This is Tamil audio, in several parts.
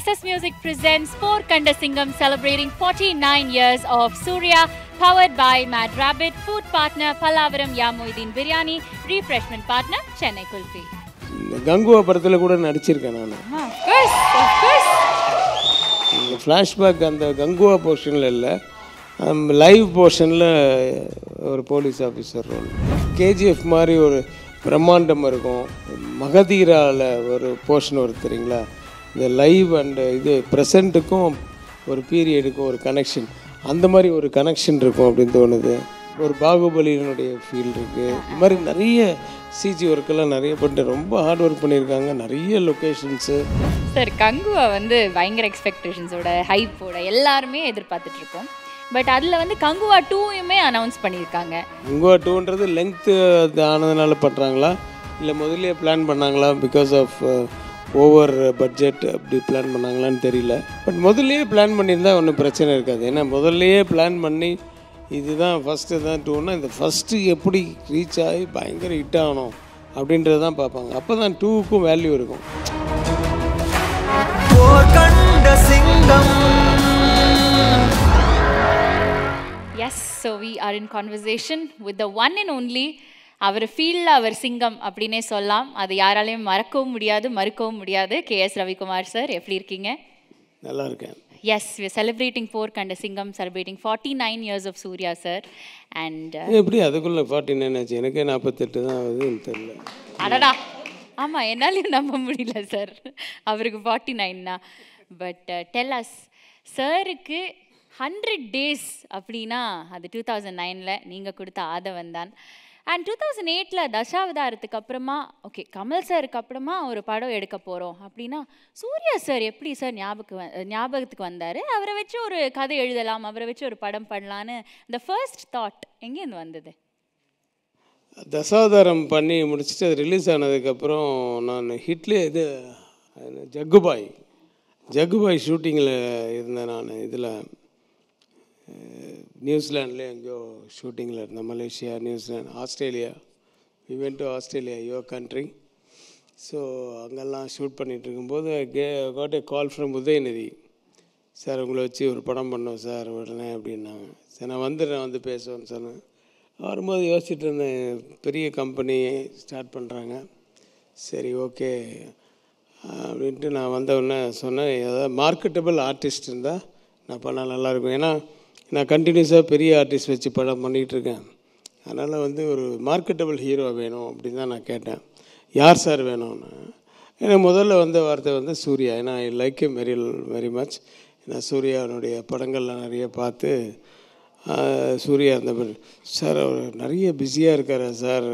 SS Music presents Four Kanda Singham celebrating 49 years of Surya, powered by Mad Rabbit, food partner Pallavaram Yamuddin Biryani, refreshment partner Chennai Kulfi. Kanguva படத்தில் கூட நடிச்சிருக்கேன் நான். Of course. ஃப்ளாஷ்பேக் அந்த கங்குவா போர்ஷனில் இல்லை, லைவ் போர்ஷனில் ஒரு போலீஸ் ஆஃபீஸர் ரோல். கேஜிஎஃப் மாதிரி ஒரு பிரம்மாண்டம் இருக்கும். மகதீராவில் ஒரு போர்ஷன் வரும் தெரியுங்களா, இந்த லைவ் அண்டு இது ப்ரெசண்ட்டுக்கும் ஒரு பீரியடுக்கும் ஒரு கனெக்ஷன், அந்த மாதிரி ஒரு கனெக்ஷன் இருக்கும் அப்படின்னு தோணுது. ஒரு பாகுபலியினுடைய ஃபீல் இருக்குது. இது மாதிரி நிறைய சிஜி ஒர்க்கெல்லாம் நிறைய பண்ணிட்டு ரொம்ப ஹார்ட் ஒர்க் பண்ணியிருக்காங்க. நிறைய லொக்கேஷன்ஸு. சார் கங்குவா வந்து பயங்கர எக்ஸ்பெக்டேஷன்ஸோட ஹைப்போட எல்லாருமே எதிர்பார்த்துட்ருக்கோம். பட் அதில் வந்து கங்குவா 2யுமே அனௌன்ஸ் பண்ணியிருக்காங்க. கங்குவா 2ன்றது லெங்க்த்து ஆனதுனால பண்ணுறாங்களா இல்லை முதல்ல பிளான் பண்ணாங்களா, பிகாஸ் ஆஃப் ஓவர் பட்ஜெட் அப்படி பிளான் பண்ணாங்களான்னு தெரியல. பட் முதல்லையே பிளான் பண்ணியிருந்தால் ஒன்றும் பிரச்சனை இருக்காது. ஏன்னா முதல்லையே பிளான் பண்ணி இதுதான் ஃபஸ்ட்டு தான் 2ன்னா இந்த ஃபஸ்ட்டு எப்படி ரீச் ஆகி பயங்கர ஹிட் ஆகணும் அப்படின்றது தான் பார்ப்பாங்க. அப்போ தான் 2க்கும் வேல்யூ இருக்கும். Yes, so we are in conversation with the one and only. அவர் ஃபீல்டில் அவர் சிங்கம் அப்படின்னே சொல்லலாம். அது யாராலையும் மறக்கவும் முடியாது, மறுக்கவும் முடியாது. கேஎஸ் ரவிக்குமார் சார், எப்படி இருக்கீங்க? நல்லா இருக்கேன். Yes, we are celebrating Four Kanda Singham, celebrating 49 years of Surya sir. And எப்படி அதுக்குள்ளே 49 ஆச்சு? எனக்கே 48 தான் ஆகுதுன்னு தெரியல. அடடா, ஆமாம், என்னாலையும் நம்ப முடியல சார் அவருக்கு 49னா. பட் டெல் அஸ், சாருக்கு 100 days அப்படின்னா அது 2009 நீங்கள் கொடுத்த ஆதவன் தான். அண்ட் 2008 தசாவதாரத்துக்கு அப்புறமா ஓகே கமல் சாருக்கு அப்புறமா ஒரு படம் எடுக்க போகிறோம் அப்படின்னா சூர்யா சார் எப்படி சார் ஞாபகத்துக்கு வந்தார்? அவரை வச்சு ஒரு கதை எழுதலாம், அவரை வச்சு ஒரு படம் பண்ணலான்னு இந்த ஃபர்ஸ்ட் தாட் எங்கேருந்து வந்தது? தசாவதாரம் பண்ணி முடிச்சுட்டு அது ரிலீஸ் ஆனதுக்கப்புறம் நான் ஹிட்லே இது ஜக்குபாய் ஷூட்டிங்கில் இருந்தேன். நான் இதில் நியூசிலாண்டில் எங்கேயோ ஷூட்டிங்கில் இருந்தேன். Malaysia, New Zealand, Australia. We went to Australia, your country. So அங்கெல்லாம் ஷூட் பண்ணிகிட்டு இருக்கும்போது got a call from Udhayanidhi. Sir உங்களை வச்சு ஒரு படம் பண்ணோம் சார் உடனே அப்படின்னாங்க. சரி நான் வந்து பேசுவேன்னு சொன்னேன். வரும்போது யோசிச்சுட்டு இருந்தேன், பெரிய கம்பெனி ஸ்டார்ட் பண்ணுறாங்க, சரி ஓகே அப்படின்ட்டு நான் வந்தவுடனே சொன்னேன், ஏதாவது மார்க்கெட்டபிள் ஆர்டிஸ்ட் இருந்தால் நான் பண்ணால் நல்லாயிருக்கும். ஏன்னா நான் கண்டினியூஸாக பெரிய ஆர்டிஸ்ட் வச்சு படம் பண்ணிகிட்ருக்கேன். அதனால் வந்து ஒரு மார்க்கெட்டபிள் ஹீரோ வேணும் அப்படின்னு தான் நான் கேட்டேன். யார் சார் வேணும்னு. எனக்கு முதல்ல வந்த வார்த்தை வந்து சூர்யா. ஏன்னா I like him very much. ஏன்னா சூர்யாவுடைய படங்கள்லாம் நிறைய பார்த்து சூர்யா அந்த சார் அவர் நிறைய பிஸியாக இருக்கார் சார்,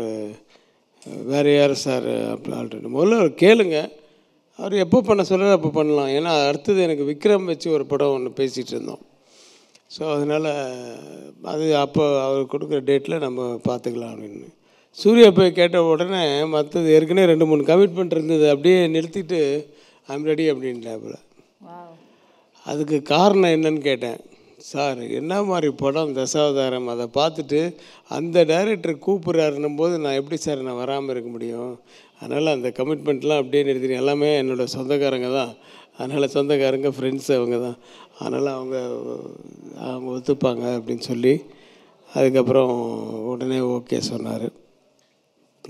வேறு யார் சார் அப்படி ஆல்ரெடி முதல்ல அவர் கேளுங்க, அவர் எப்போ பண்ண சொல்கிறார் அப்போ பண்ணலாம். ஏன்னா அடுத்தது எனக்கு விக்ரம் வச்சு ஒரு படம் ஒன்று பேசிகிட்டு இருந்தோம். ஸோ அதனால் அது அப்போ அவர் கொடுக்குற டேட்டில் நம்ம பார்த்துக்கலாம் அப்படின்னு சூர்யா போய் கேட்ட உடனே மற்றது ஏற்கனவே 2-3 கமிட்மெண்ட் இருந்தது அப்படியே நிறுத்திட்டு ஐம் ரெடி அப்படின்ட்டாப்புல. அதுக்கு காரணம் என்னன்னு கேட்டேன். சார் என்ன மாதிரி படம் தசாவதாரம், அதை பார்த்துட்டு அந்த டைரக்டர் கூப்பிட்றாருன்னும் போது நான் எப்படி சார் நான் வராமல் இருக்க முடியும்? அதனால் அந்த கமிட்மெண்ட்லாம் அப்படியே நிறுத்தினேன். எல்லாமே என்னோடய சொந்தக்காரங்க தான், அதனால் சொந்தக்காரங்க ஃப்ரெண்ட்ஸ் அவங்க தான், அதனால் அவங்க ஒத்துப்பாங்க அப்படின்னு சொல்லி அதுக்கப்புறம் உடனே ஓகே சொன்னார்.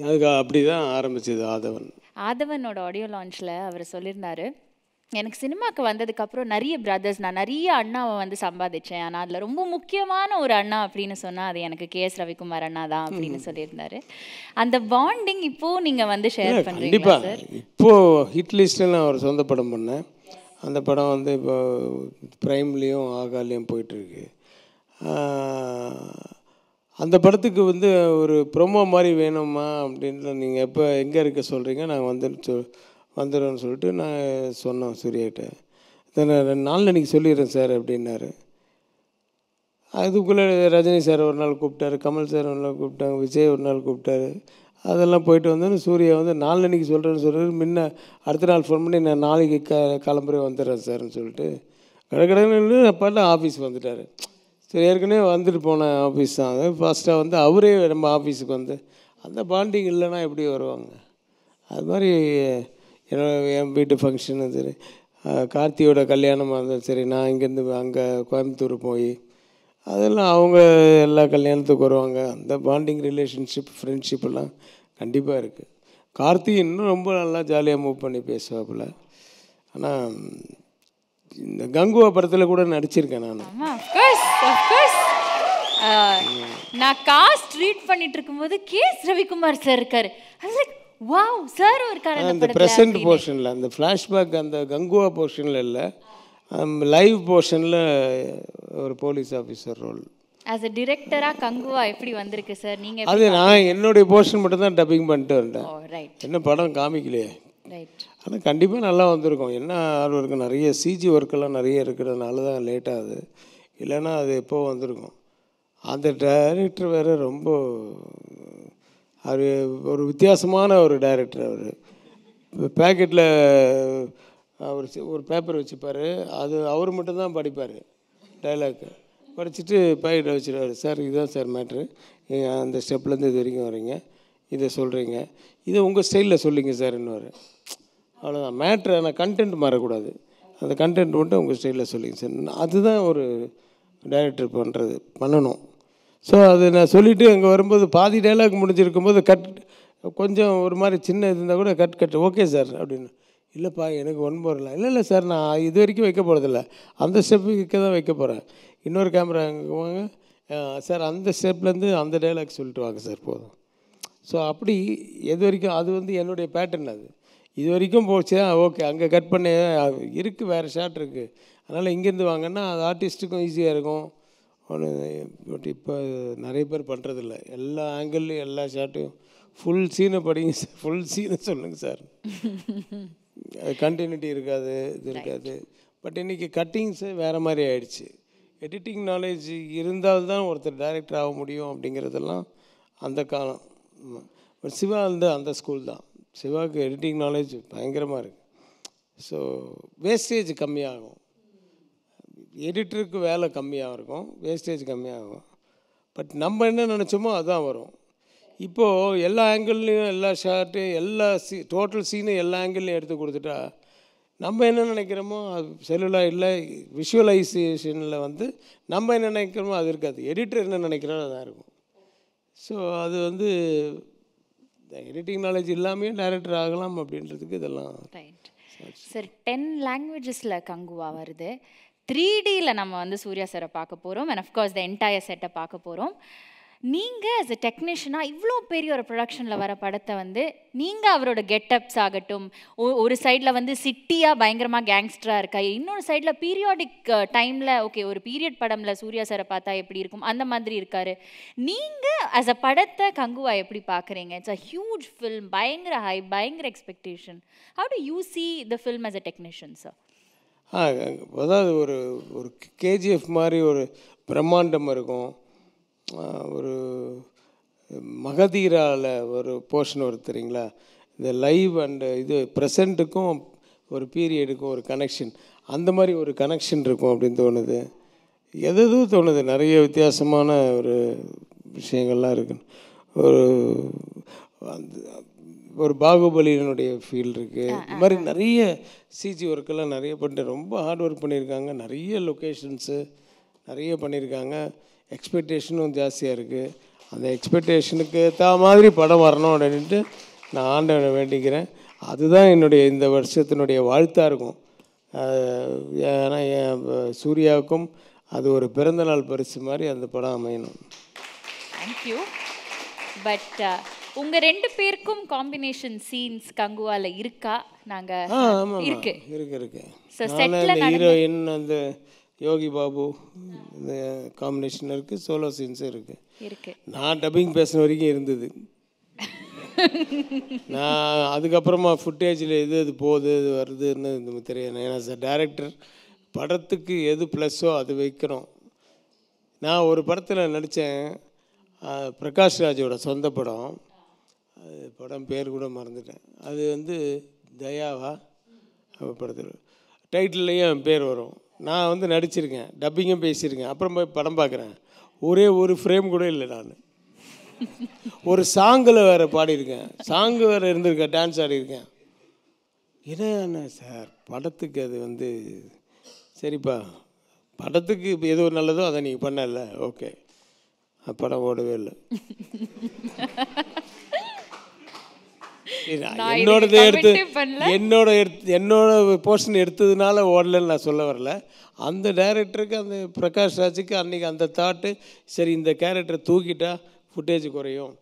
அதுக்கு அப்படி தான் ஆரம்பிச்சது ஆதவனோட ஆடியோ லான்ச்சில் அவர் சொல்லியிருந்தார், எனக்கு சினிமாவுக்கு வந்ததுக்கப்புறம் நிறைய பிரதர்ஸ், நான் நிறைய அண்ணாவை வந்து சம்பாதிச்சேன், ஆனால் அதில் ரொம்ப முக்கியமான ஒரு அண்ணா அப்படின்னு சொன்னால் அது எனக்கு கேஎஸ் ரவிக்குமார் அண்ணா தான் அப்படின்னு சொல்லியிருந்தாரு. அந்த பாண்டிங் இப்போது நீங்கள் வந்து ஷேர் பண்ணுறீங்களா சார்? இப்போது ஹிட் லிஸ்ட்டில் நான் ஒரு சொந்த படம் பண்ணேன். அந்த படம் வந்து இப்போ ப்ரைம்லேயும் ஆகாலையும் போயிட்டுருக்கு. அந்த படத்துக்கு வந்து ஒரு ப்ரொமோ மாதிரி வேணுமா அப்படின்ட்டு நீங்கள் எப்போ எங்கே இருக்க சொல்கிறீங்க, நாங்கள் வந்துடும்னு சொல்லிட்டு நான் சொன்னோம் சூர்யாகிட்ட. நான் 2 நாள் அன்றைக்கி சொல்லிடுறேன் சார் அப்படின்னாரு. அதுக்குள்ளே ரஜினி சார் ஒரு நாள் கூப்பிட்டாரு, கமல் சார் ஒரு நாள் கூப்பிட்டாங்க, விஜய் ஒரு நாள் கூப்பிட்டாரு. அதெல்லாம் போயிட்டு வந்தோன்னு சூர்யா வந்து 4 அன்றைக்கி சொல்கிறேன்னு சொல்கிறாரு. முன்ன அடுத்த நாள் ஃபோன் பண்ணி நான் நாளைக்கு கிளம்புறே வந்துடுறேன் சார்ன்னு சொல்லிட்டு கடற்கடன்னு அப்பாட்ட ஆஃபீஸ் வந்துட்டார். சரி ஏற்கனவே வந்துட்டு போன ஆஃபீஸ் தான் அது. ஃபஸ்ட்டாக வந்து அவரே நம்ம ஆஃபீஸுக்கு வந்து அந்த பாண்டிங் இல்லைன்னா எப்படி வருவாங்க? அது மாதிரி என் வீட்டு ஃபங்க்ஷன் அது கார்த்தியோட கல்யாணமாக இருந்தாலும் சரி, நான் இங்கேருந்து அங்கே கோயம்புத்தூர் போய் அதெல்லாம் அவங்க எல்லா கல்யாணத்துக்கு வருவாங்க. அந்த பாண்டிங் ரிலேஷன்ஷிப் ஃப்ரெண்ட்ஷிப்பெல்லாம் கண்டிப்பாக இருக்குது. கார்த்தி இன்னும் ரொம்ப நல்லா ஜாலியாக மூவ் பண்ணி பேசுவாப்புல. ஆனால் இந்த கங்குவா படத்தில் கூட நடிச்சிருக்கேன் நான். நான் காஸ்ட் ரீட் பண்ணிட்டு இருக்கும்போது கேஎஸ் ரவிக்குமார் சார் இருக்காரு. வாவ், சார் இருக்காரு அந்த ப்ரெசன்ட் போர்ஷனில், அந்த ஃப்ளாஷ்பேக் அந்த கங்குவா போர்ஷனில் இல்லை, லைவ் போர்ஷனில் ஒரு police officer role. As a டிரெக்டராக கங்குவா எப்படி வந்திருக்கு சார்? நீங்கள் அது நான் என்னுடைய போர்ஷன் மட்டும் தான் டப்பிங் பண்ணிட்டு வந்தேன். ரைட். என்ன படம் காமிக்கலையே. ரைட். ஆனால் கண்டிப்பாக நல்லா வந்திருக்கும். என்ன ஆர்வம் இருக்குது, நிறைய சிஜி ஒர்க்கெல்லாம் நிறைய இருக்கிறதுனால தான் லேட் ஆகுது. இல்லைன்னா அது எப்போ வந்திருக்கும். அந்த டைரக்டர் வேறு ரொம்ப அவர் ஒரு வித்தியாசமான ஒரு டைரக்டர். அவர் பேக்கெட்டில் அவர் ஒரு பேப்பர் வச்சுப்பார், அது அவர் மட்டும்தான் படிப்பார். டைலாக்கு படிச்சுட்டு பேக்கெட்டை வச்சுருவார். சார் இதுதான் சார் மேட்ரு, அந்த ஸ்டெப்லேருந்து இது வரைக்கும் வரீங்க, இதை சொல்கிறீங்க, இதை உங்கள் ஸ்டைலில் சொல்லிங்க சார் இன்னொரு. அவ்வளோதான் மேட்ரு. ஆனால் கண்டென்ட் மாறக்கூடாது. அந்த கண்டென்ட் மட்டும் உங்கள் ஸ்டைலில் சொல்லிங்க சார். அதுதான் ஒரு டைரக்டர் பண்ணணும். ஸோ அது நான் சொல்லிவிட்டு அங்கே வரும்போது பாதி டைலாக் முடிஞ்சிருக்கும்போது கொஞ்சம் ஒரு மாதிரி சின்ன இது இருந்தால் கூட கட் ஓகே சார் அப்படின்னு. இல்லைப்பா எனக்கு ஒன் போடலாம். இல்லை சார், நான் இது வரைக்கும் வைக்க போகிறதில்ல, அந்த ஸ்டெப்புக்கு தான் வைக்க போகிறேன். இன்னொரு கேமரா அங்கே வாங்க சார், அந்த ஸ்டெப்லேருந்து அந்த டைலாக் சொல்லிட்டு வாங்க சார் போதும். ஸோ அப்படி எது வரைக்கும் அது என்னுடைய பேட்டர்ன். அது இது வரைக்கும் போச்சு. ஓகே, அங்கே கட் பண்ண இருக்குது, வேறு ஷாட் இருக்குது, அதனால் இங்கேருந்து வாங்கன்னா அது ஆர்டிஸ்ட்டுக்கும் ஈஸியாக இருக்கும் ஒன்று. பட் இப்போ நிறைய பேர் பண்ணுறதில்ல. எல்லா ஆங்கிள்லையும் எல்லா ஷாட்டையும் ஃபுல் சீனை படிங்க சார், ஃபுல் சீனை சொல்லுங்கள் சார். கண்டினியூட்டி இருக்காது, இது இருக்காது. பட் இன்றைக்கி கட்டிங்ஸு வேறு மாதிரி ஆகிடுச்சு. எடிட்டிங் நாலேஜ் இருந்தால்தான் ஒருத்தர் டைரக்டர் ஆக முடியும் அப்படிங்கிறதெல்லாம் அந்த காலம். பட் சிவா அந்த ஸ்கூல் தான். சிவாவுக்கு எடிட்டிங் நாலேஜ் பயங்கரமாக இருக்குது. ஸோ வேஸ்டேஜ் கம்மியாகும். எடிட்டருக்கு வேலை கம்மியாக இருக்கும், வேஸ்டேஜ் கம்மியாகும். பட் நம்ம என்ன நினச்சோமோ அதுதான் வரும். இப்போது எல்லா ஆங்கிள்லேயும் எல்லா ஷார்ட்டு எல்லா டோட்டல் சீனு எல்லா ஆங்கிள்லையும் எடுத்து கொடுத்துட்டா நம்ம என்ன நினைக்கிறோமோ அது செல்லுலாரில் விஷுவலைசேஷனில் நம்ம என்ன நினைக்கிறோமோ அது இருக்காது. எடிட்டர் என்ன நினைக்கிறோம் அதான் இருக்கும். ஸோ அது எடிட்டிங் நாலேஜ் இல்லாமல் டைரக்டர் ஆகலாம் அப்படின்றதுக்கு இதெல்லாம். Right sir. 10 லாங்குவேஜஸில் கங்குவா வருது. 3Dயில் நம்ம சூர்யா சாரை பார்க்க போகிறோம். அண்ட் அஃப்கோர்ஸ் த என்டையர் செட்டை பார்க்க போகிறோம். நீங்கள் ஆஸ் எ டெக்னீஷியனாக இவ்வளோ பெரிய ஒரு ப்ரொடக்ஷனில் வர படத்தை நீங்கள் அவரோட கெட்டப்ஸ் ஆகட்டும், ஒரு சைடில் சிட்டியாக பயங்கரமாக கேங்ஸ்டராக இருக்கா, இன்னொரு சைடில் பீரியாடிக் டைமில் ஓகே ஒரு பீரியட் படமில் சூர்யா சாரை பார்த்தா எப்படி இருக்கும் அந்த மாதிரி இருக்கார். நீங்கள் ஆஸ் அ படத்தை கங்குவா எப்படி பார்க்குறீங்க? இட்ஸ் அ ஹியூஜ் ஃபில்ம், பயங்கர ஹை, பயங்கர expectation. How do you see the film as a technician sir? அதாவது ஒரு கேஜிஎஃப் மாதிரி ஒரு பிரம்மாண்டம் இருக்கும். ஒரு மகதீராவில் ஒரு போர்ஷன் தெரியுங்களா, இந்த லைவ் அண்டு இது ப்ரெசண்ட்டுக்கும் ஒரு பீரியடுக்கும் ஒரு கனெக்ஷன், அந்த மாதிரி ஒரு கனெக்ஷன் இருக்கும் அப்படின்னு தோணுது. எதுவும் தோணுது. நிறைய வித்தியாசமான ஒரு விஷயங்கள்லாம் இருக்கு. ஒரு பாகுபலியினுடைய ஃபீல் இருக்குது. இது மாதிரி நிறைய சிஜி ஒர்க்கெல்லாம் நிறைய பண்ணிட்டு ரொம்ப ஹார்ட் ஒர்க் பண்ணியிருக்காங்க. நிறைய லொக்கேஷன்ஸு நிறைய பண்ணியிருக்காங்க. எக்ஸ்பெக்டேஷனும் ஜாஸ்தியாக இருக்குது. அந்த எக்ஸ்பெக்டேஷனுக்கு ஏற்ற மாதிரி படம் வரணும் அப்படின்ட்டு நான் ஆண்டவனை வேண்டிக்கிறேன். அதுதான் என்னுடைய இந்த வருஷத்தினுடைய வாழ்த்தாக இருக்கும். ஏன்னா என் சூர்யாவுக்கும் அது ஒரு பிறந்தநாள் பரிசு மாதிரி அந்த படம் அமையணும். தேங்க்யூ. பட் உங்கள் 2 பேருக்கும் காம்பினேஷன் சீன்ஸ் கங்குவாவில் இருக்கா? நாங்கள் இருக்கு. ஹீரோயின் அந்த யோகி பாபு இந்த காம்பினேஷன் இருக்குது, சோலோ சீன்ஸும் இருக்குது. நான் டப்பிங் பேசின வரைக்கும் இருந்தது. நான் அதுக்கப்புறமா ஃபுட்டேஜில் எது போகுது இது வருதுன்னு தெரியாது. ஏன்னா சார் டைரக்டர் படத்துக்கு எது ப்ளஸ்ஸோ அது வைக்கிறோம். நான் ஒரு படத்தில் நடித்தேன், பிரகாஷ் ராஜோட சொந்த படம். அது படம் பேர் கூட மறந்துட்டேன். அது தயாவா படத்தில் டைட்டில்லையும் என் பேர் வரும். நான் நடிச்சிருக்கேன், டப்பிங்கும் பேசியிருக்கேன். அப்புறம் போய் படம் பார்க்குறேன், ஒரே ஒரு ஃப்ரேம் கூட இல்லை. நான் ஒரு சாங்கில் வேறு பாடியிருக்கேன், சாங்கு வேறு இருந்திருக்கேன், டான்ஸ் ஆடியிருக்கேன். என்ன சார் படத்துக்கு அது வந்து சரிப்பா, படத்துக்கு இப்போ எது ஒரு நல்லதோ அதை நீங்கள் பண்ணல, ஓகே. படம் ஓடவே இல்லை. என்னோடது எடுத்து என்னோட போர்ஷன் எடுத்ததுனால ஓடலன்னு நான் சொல்ல வரல. அந்த டைரக்டருக்கு, அந்த பிரகாஷ் ராஜுக்கு அன்றைக்கி அந்த தாட்டு, சரி இந்த கேரக்டரை தூக்கிட்டா ஃபுட்டேஜ் குறையும்,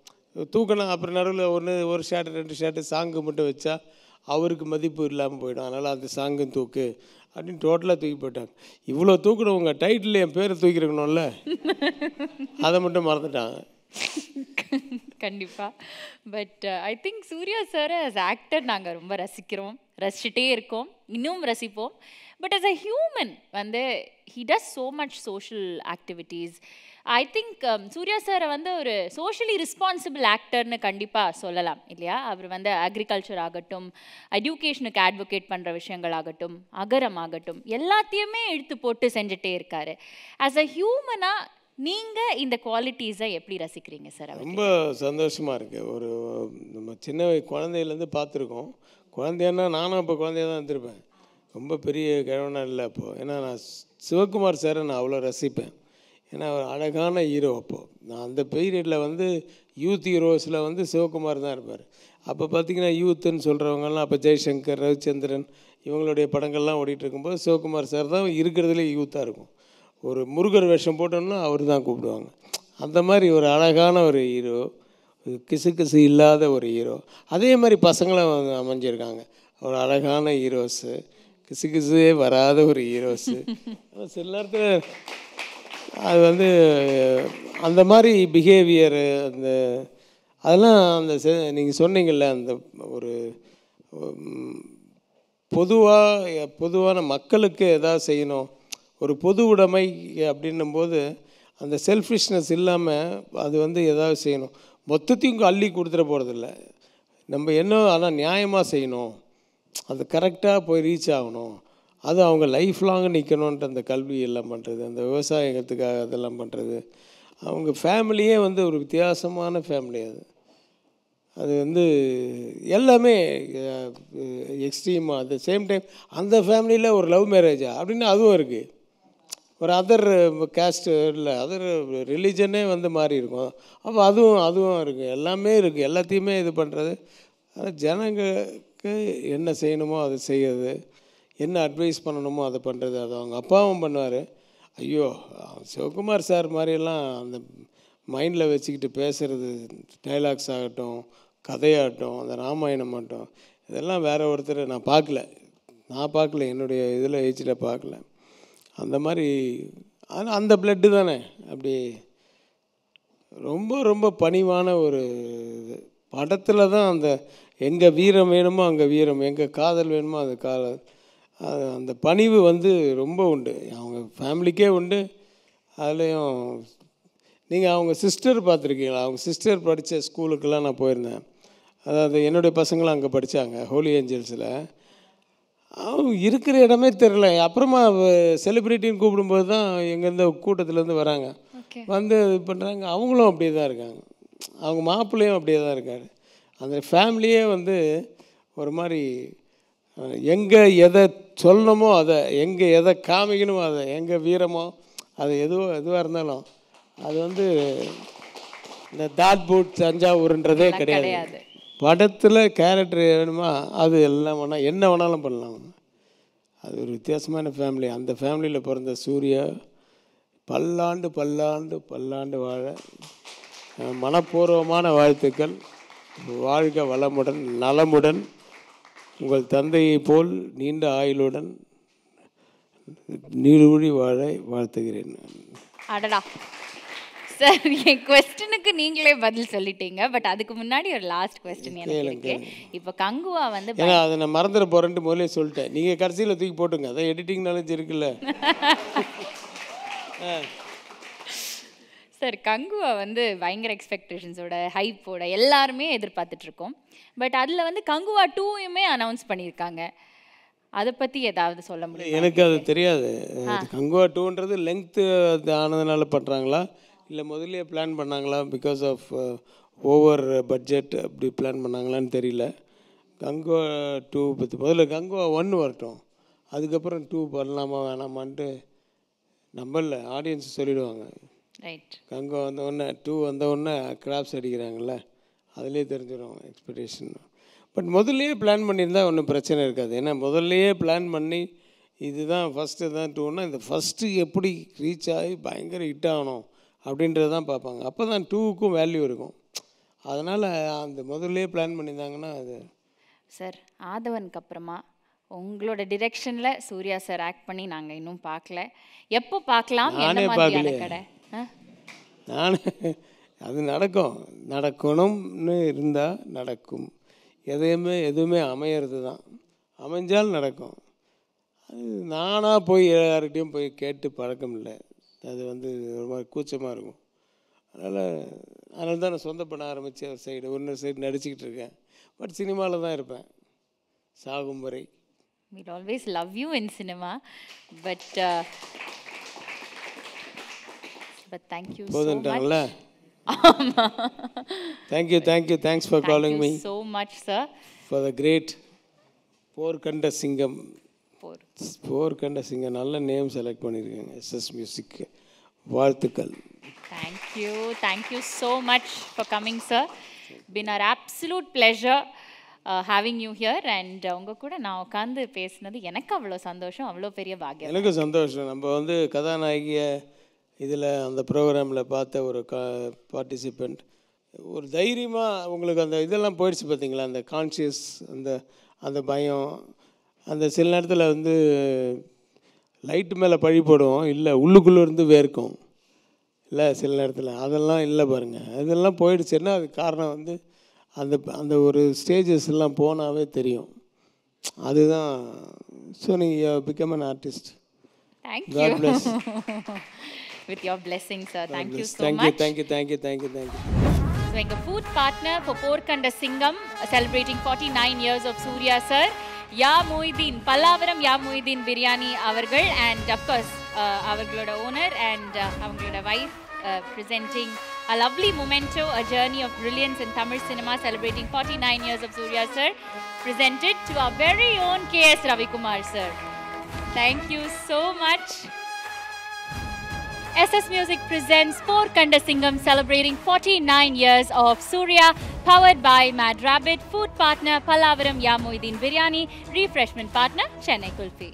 தூக்கணும், அப்புறம் நடுவில் ஒரு ஷாட்டு 2 ஷாட்டு சாங்கு மட்டும் வச்சா அவருக்கு மதிப்பு இல்லாமல் போயிடும், அதனால் அந்த சாங்கும் தூக்கு அப்படின்னு டோட்டலாக தூக்கி போயிட்டாங்க. இவ்வளோ தூக்கணும், உங்கள் டைட்டில் என் பேரை தூக்கிருக்கணும்ல, அதை மட்டும் மறந்துட்டாங்க. கண்டிப்பாக. But I think Suriya sir as actor நாங்கள் ரொம்ப ரசிச்சுட்டே இருக்கோம், இன்னும் ரசிப்போம். பட் as a ஹியூமன் வந்து he does so much social activities. I think Suriya சாரை வந்து ஒரு சோஷியலி ரெஸ்பான்சிபிள் ஆக்டர்னு கண்டிப்பாக சொல்லலாம் இல்லையா? அவர் வந்து அக்ரிகல்ச்சர் ஆகட்டும், எஜுகேஷனுக்கு அட்வொகேட் பண்ணுற விஷயங்கள் ஆகட்டும், அகரம் ஆகட்டும், எல்லாத்தையுமே இழுத்து போட்டு செஞ்சுட்டே இருக்காரு. ஆஸ் அ ஹியூமனாக நீங்கள் இந்த குவாலிட்டிஸை எப்படி ரசிக்கிறீங்க சார்? ரொம்ப சந்தோஷமாக இருக்குது. நம்ம சின்ன குழந்தையிலேருந்து பார்த்துருக்கோம். குழந்தைன்னா நானும் இப்போ குழந்தையாக தான் இருந்திருப்பேன், ரொம்ப பெரிய கிழவனா இல்லை அப்போது. ஏன்னா நான் சிவகுமார் சாரை நான் அவ்வளோ ரசிப்பேன். ஏன்னா ஒரு அழகான ஹீரோ. அப்போது நான் அந்த பீரியடில் வந்து யூத் ஹீரோஸில் வந்து சிவகுமார் தான் இருப்பார். அப்போ பார்த்திங்கன்னா யூத்துன்னு சொல்கிறவங்கலாம் அப்போ ஜெய்சங்கர், ரவிச்சந்திரன் இவங்களுடைய படங்கள்லாம் ஓடிட்டு இருக்கும்போது சிவகுமார் சார் தான் இருக்கிறதுலே யூத்தாக இருக்கும். ஒரு முருகர் வேஷம் போட்டோம்னா அவர் தான் கூப்பிடுவாங்க. அந்த மாதிரி ஒரு அழகான ஒரு ஹீரோ, கிசு இல்லாத ஒரு ஹீரோ. அதே மாதிரி பசங்களும் அமைஞ்சிருக்காங்க, ஒரு அழகான ஹீரோஸு, கிசுகிசுவே வராத ஒரு ஹீரோஸு. சில நேரத்தில் அது வந்து அந்த மாதிரி பிஹேவியரு, அதெல்லாம் நீங்கள் சொன்னீங்கள்ல, அந்த ஒரு பொதுவான மக்களுக்கு எதாவது செய்யணும், ஒரு பொது உடைமை அப்படின்னும்போது அந்த செல்ஃபிஷ்னஸ் இல்லாமல் அது வந்து எதாவது செய்யணும். மொத்தத்தையும் அள்ளி கொடுத்துட போகிறதில்ல நம்ம, என்ன ஆனால் நியாயமாக செய்யணும், அது கரெக்டாக போய் ரீச் ஆகணும், அது அவங்க லைஃப் லாங் நிற்கணுன்ட்டு அந்த கல்வி எல்லாம் பண்ணுறது, அந்த விவசாயத்துக்காக அதெல்லாம் பண்ணுறது. அவங்க ஃபேமிலியே வந்து ஒரு வித்தியாசமான ஃபேமிலி. அது வந்து எல்லாமே எக்ஸ்ட்ரீமாக. அட் த சேம் டைம் அந்த ஃபேமிலியில் ஒரு லவ் மேரேஜா அப்படின்னு அதுவும் இருக்குது. ஒரு அதர் கேஸ்ட்டு இல்லை, அதர் ரிலீஜனே வந்து மாறி இருக்கும். அப்போ அதுவும் இருக்குது, எல்லாமே இருக்குது, எல்லாத்தையுமே இது பண்ணுறது. ஆனால் ஜனங்களுக்கு என்ன செய்யணுமோ அதை செய்கிறது, என்ன அட்வைஸ் பண்ணணுமோ அதை பண்ணுறது. அது அவங்க அப்பாவும் பண்ணுவார். ஐயோ, சிவகுமார் சார் மாதிரியெல்லாம் அந்த மைண்டில் வச்சுக்கிட்டு பேசுகிறது, டைலாக்ஸ் ஆகட்டும், கதையாகட்டும், அந்த ராமாயணம் ஆகட்டும், இதெல்லாம் வேறு ஒருத்தர் நான் பார்க்கல, என்னுடைய இதில் ஏஜில் பார்க்கல. அந்த மாதிரி அந்த பிளட்டு தானே, அப்படி ரொம்ப ரொம்ப பணிவான ஒரு இது. படத்தில் தான் அந்த எங்கே வீரம் வேணுமோ அங்கே வீரம், எங்கே காதல் வேணுமோ அது காதல், அந்த பணிவு வந்து ரொம்ப உண்டு, அவங்க ஃபேமிலிக்கே உண்டு. அதுலேயும் நீங்கள் அவங்க சிஸ்டர் பார்த்துருக்கீங்களா? அவங்க சிஸ்டர் படித்த ஸ்கூலுக்கெல்லாம் நான் போயிருந்தேன். அதாவது என்னுடைய பசங்களும் அங்கே படித்தாங்க, ஹோலி ஏஞ்சல்ஸில். அவங்க இருக்கிற இடமே தெரில. அப்புறமா செலிப்ரிட்டின்னு கூப்பிடும்போது தான் எங்கேருந்து கூட்டத்துலேருந்து வராங்க, வந்து இது பண்ணுறாங்க. அவங்களும் அப்படியே தான் இருக்காங்க, அவங்க மாப்பிள்ளையும் அப்படியே தான் இருக்கார். அந்த ஃபேமிலியே வந்து ஒரு மாதிரி எங்கே எதை சொல்லணுமோ அதை, எங்கே எதை காமிக்கணுமோ அதை, எங்கே வீரமோ அது எதுவாக இருந்தாலும் அது வந்து இந்த தாட் பூட் தஞ்சாவூர்ன்றதே கிடையாது. படத்தில் கேரக்டர் வேணுமா அது எல்லாம் வேணால் என்ன வேணாலும் பண்ணலாம். அது ஒரு வித்தியாசமான ஃபேமிலி. அந்த ஃபேமிலியில் பிறந்த சூர்யா பல்லாண்டு பல்லாண்டு பல்லாண்டு வாழ மனப்பூர்வமான வாழ்த்துக்கள். வாழ்க வளமுடன் நலமுடன், உங்கள் தந்தையை போல் நீண்ட ஆயுளுடன் நீடூழி வாழ வாழ்த்துகிறேன். அடடா சார், என் கொஸ்டினுக்கு நீங்களே பதில் சொல்லிட்டீங்க. பட் அதுக்கு முன்னாடி ஒரு லாஸ்ட் கொஸ்டின் எனக்கு இருக்கு. இப்போ கங்குவா வந்து, ஏன்னா அதை நான் மறந்துட போகிறேன்ட்டு முதலே சொல்லிட்டேன், நீங்கள் கடைசியில் தூக்கி போட்டுங்க, அதான் எடிட்டிங் நாலேஜ் இருக்குல்ல. சார், கங்குவா வந்து பயங்கர எக்ஸ்பெக்டேஷன்ஸோட, ஹைப்போட எல்லாருமே எதிர்பார்த்துட்ருக்கோம். பட் அதில் வந்து கங்குவா 2யுமே அனௌன்ஸ் பண்ணியிருக்காங்க. அதை பற்றி ஏதாவது சொல்ல முடியும்? எனக்கு அது தெரியாது. கங்குவா 2ன்றது லெங்க்த்து ஆனதுனால பண்ணுறாங்களா இல்லை முதல்ல பிளான் பண்ணாங்களா, பிகாஸ் ஆஃப் ஓவர் பட்ஜெட் அப்படி பிளான் பண்ணாங்களான்னு தெரியல. கங்கோ 2 பற்றி முதல்ல கங்கோ 1 வரட்டும், அதுக்கப்புறம் 2 பண்ணலாமா வேணாமான்ட்டு நம்மள ஆடியன்ஸ் சொல்லிடுவாங்க. ரைட். கங்கோ வந்தவுடனே 2 வந்தவுடனே கிராப்ஸ் அடிக்கிறாங்கல்ல, அதிலே தெரிஞ்சிடும் எக்ஸ்பெக்டேஷன். பட் முதல்லையே பிளான் பண்ணியிருந்தால் ஒன்றும் பிரச்சனை இருக்காது. ஏன்னா முதல்லையே பிளான் பண்ணி இதுதான் ஃபஸ்ட்டு தான் 2ன்னா இந்த ஃபஸ்ட்டு எப்படி ரீச் ஆகி பயங்கர ஹிட் ஆகணும் அப்படின்றது தான் பார்ப்பாங்க. அப்போ தான் 2க்கும் வேல்யூ இருக்கும். அதனால் அந்த முதல்லையே பிளான் பண்ணியிருந்தாங்கன்னா அது. சார், ஆதவனுக்கு அப்புறமா உங்களோட டிரெக்ஷனில் சூர்யா சார் ஆக்ட் பண்ணி நாங்கள் இன்னும் பார்க்கல. எப்போ பார்க்கலாம்? நானே பார்க்கல. கடை நானே அது நடக்கணும்னு இருந்தால் நடக்கும். எதுவுமே அமையிறது தான், அமைஞ்சால் நடக்கும். அது நானாக போய் யார்கிட்டையும் போய் கேட்டு பழக்கம் இல்லை. அது ஒரு மாதிரி கூச்சமாக இருக்கும். அதனால தான் நான் சொந்த பண்ண ஆரம்பித்து ஒரு சைடு நடிச்சுக்கிட்டு இருக்கேன். பட் சினிமாவில் தான் இருப்பேன் சாகும் வரை. We'll always love you in cinema, but thank you so much. Thanks for calling me. Thank you so much, sir. For the great போர்க்கண்ட சிங்கம். போர்க்கண்ட சிங்கம் நல்ல நேம் செலக்ட் பண்ணியிருக்கேங்க. SS Music வாழ்த்துக்கள். Thank you so much for coming, sir. Been our absolute pleasure having you here, and உங்க கூட நான் உட்கார்ந்து பேசினது எனக்கு அவ்வளோ சந்தோஷம், அவ்வளோ பெரிய பாக்கியம். எனக்கு சந்தோஷம். நம்ம கதாநாயகியை இதில் அந்த ப்ரோக்ராமில் பார்த்த ஒரு பார்ட்டிசிபெண்ட் ஒரு தைரியமாக உங்களுக்கு அந்த இதெல்லாம் போயிடுச்சு பார்த்தீங்களா, அந்த கான்ஷியஸ், அந்த பயம், அந்த சில நேரத்தில் லைட்டு மேலே பழி போடுவோம், இல்லை உள்ளுக்குள்ளே இருந்து வேர்க்கும் இல்லை சில நேரத்தில், அதெல்லாம் இல்லை பாருங்கள். அதெல்லாம் போயிடுச்சுன்னா அது காரணம் அந்த ஒரு ஸ்டேஜஸ் எல்லாம் போனாவே தெரியும். அதுதான். ஸோ நீங்கள் become an artist. Thank you. God bless. With your blessings, sir. Thank you so much. Thank you. So, எங்க food partner for போர்க்கண்ட சிங்கம் celebrating 49 years of Surya sir, யா மொய்தீன், பல்லாவரம் யா மொய்தீன் பிரியாணி அவர்கள், and of course அவர்களோட ஓனர் and அவங்களோட wife presenting a lovely memento, a journey of brilliance in Tamil cinema celebrating 49 years of Surya sir, presented to our very own K.S. Ravikumar sir. Thank you so much. SS Music presents போர்க்கண்ட சிங்கம் celebrating 49 years of Surya, powered by Mad Rabbit, food partner Pallavaram Ya Moideen Biryani, refreshment partner Chennai Kulfi.